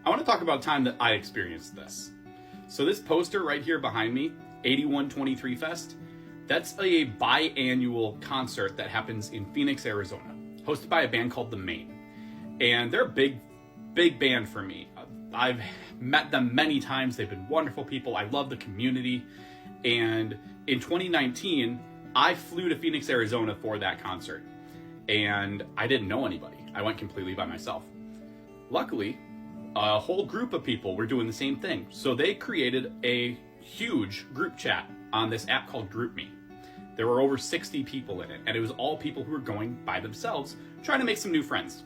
I want to talk about a time that I experienced this. So this poster right here behind me, 8123 Fest, that's a biannual concert that happens in Phoenix, Arizona, hosted by a band called The Maine. And they're a big band for me. I've met them many times. They've been wonderful people. I love the community. And in 2019, I flew to Phoenix, Arizona for that concert. And I didn't know anybody. I went completely by myself. Luckily, a whole group of people were doing the same thing. So they created a huge group chat on this app called GroupMe. There were over 60 people in it, and it was all people who were going by themselves, trying to make some new friends.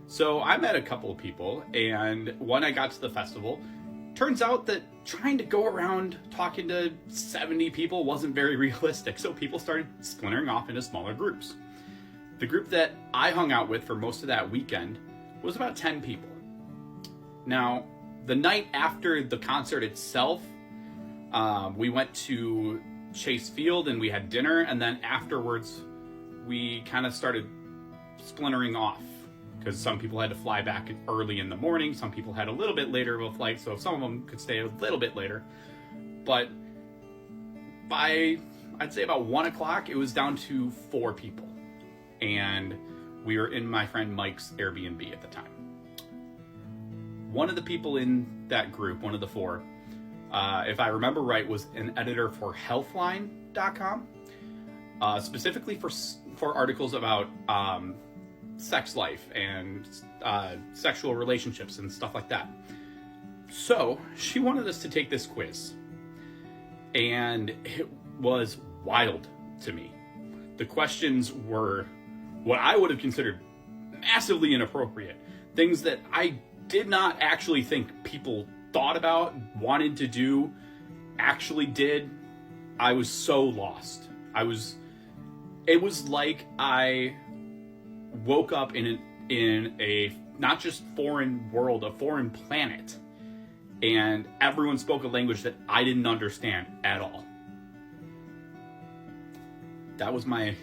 So I met a couple of people, and when I got to the festival, turns out that trying to go around talking to 70 people wasn't very realistic, so people started splintering off into smaller groups. The group that I hung out with for most of that weekend was about 10 people. Now, the night after the concert itself, we went to Chase Field and we had dinner, and then afterwards we kind of started splintering off because some people had to fly back early in the morning, some people had a little bit later of a flight, so some of them could stay a little bit later. But by, I'd say about 1 o'clock, it was down to 4 people, and we were in my friend Mike's Airbnb at the time. One of the people in that group, one of the 4, if I remember right, was an editor for Healthline.com, specifically for articles about sex life and sexual relationships and stuff like that. So she wanted us to take this quiz, and it was wild to me. The questions were what I would have considered massively inappropriate, things that I did not actually think people thought about, wanted to do, actually did. I was so lost. It was like I woke up in a not just foreign world, a foreign planet, and everyone spoke a language that I didn't understand at all. That was my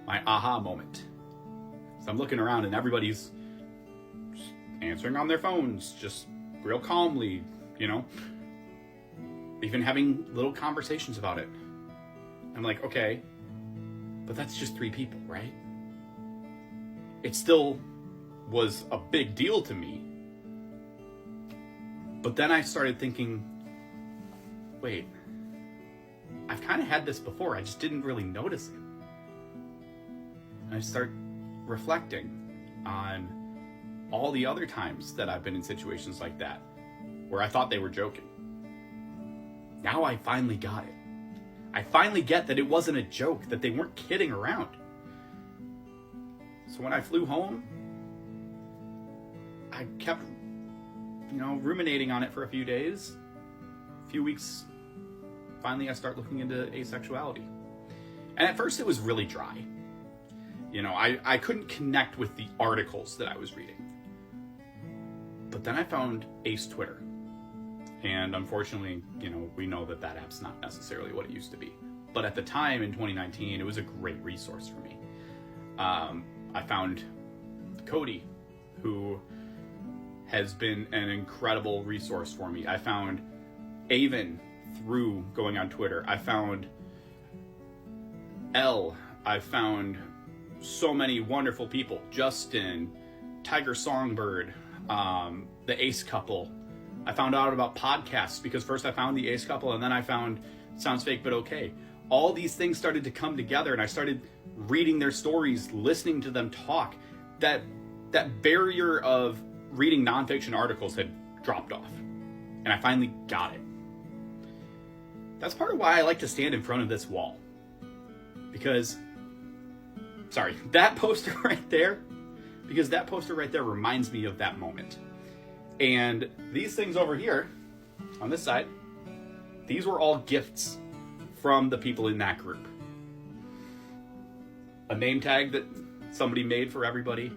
aha moment. So I'm looking around and everybody's answering on their phones, just real calmly, even having little conversations about it. I'm like, okay, but that's just 3 people, right? It still was a big deal to me. But then I started thinking, wait, I've kind of had this before, I just didn't really notice it. And I start reflecting on all the other times that I've been in situations like that, where I thought they were joking. Now I finally got it. I finally get that it wasn't a joke, that they weren't kidding around. So when I flew home, I kept, ruminating on it for a few days, a few weeks. Finally, I start looking into asexuality. And at first it was really dry. I couldn't connect with the articles that I was reading. But then I found Ace Twitter. And unfortunately, we know that app's not necessarily what it used to be. But at the time in 2019, it was a great resource for me. I found Cody, who has been an incredible resource for me. I found Avon through going on Twitter. I found Elle. I found so many wonderful people. Justin, Tiger Songbird, the Ace Couple. I found out about podcasts because first I found the Ace Couple and then I found Sounds Fake But Okay. All these things started to come together and I started reading their stories, listening to them talk. That barrier of reading nonfiction articles had dropped off. And I finally got it. That's part of why I like to stand in front of this wall. Because, that poster right there reminds me of that moment. And these things over here, on this side, these were all gifts from the people in that group. A name tag that somebody made for everybody,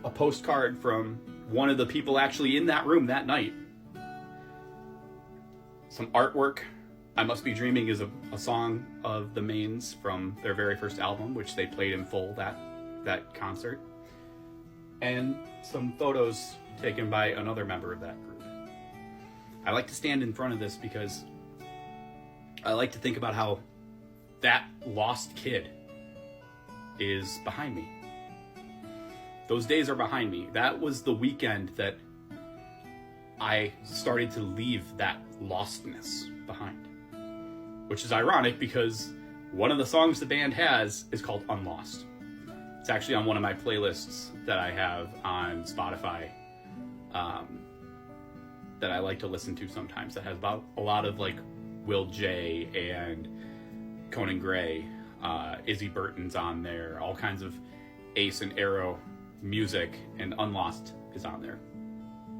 a postcard from one of the people actually in that room that night, some artwork. I Must Be Dreaming is a song of the Maines from their very first album, which they played in full that concert. And some photos taken by another member of that group. I like to stand in front of this because I like to think about how that lost kid is behind me. Those days are behind me. That was the weekend that I started to leave that lostness behind. Which is ironic because one of the songs the band has is called Unlost. It's actually on one of my playlists that I have on Spotify that I like to listen to sometimes. That has about a lot of like Will J and Conan Gray, Izzy Burton's on there, all kinds of Ace and Arrow music, and Unlost is on there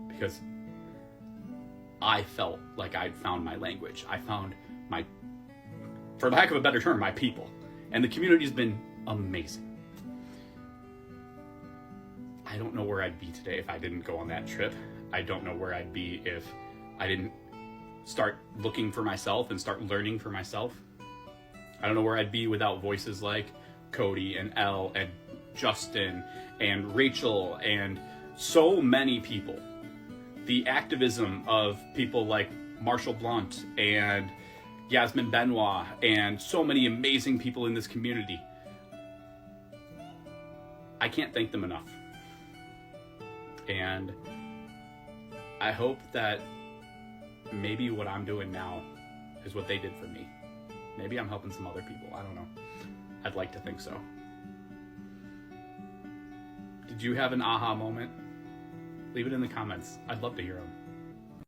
because I felt like I'd found my language. I found my, for lack of a better term, my people. And the community's been amazing. I don't know where I'd be today if I didn't go on that trip. I don't know where I'd be if I didn't start looking for myself and start learning for myself. I don't know where I'd be without voices like Cody and Elle and Justin and Rachel and so many people. The activism of people like Marshall Blunt and Yasmin Benoit and so many amazing people in this community. I can't thank them enough. And I hope that maybe what I'm doing now is what they did for me. Maybe I'm helping some other people. I don't know. I'd like to think so. Did you have an aha moment? Leave it in the comments. I'd love to hear them.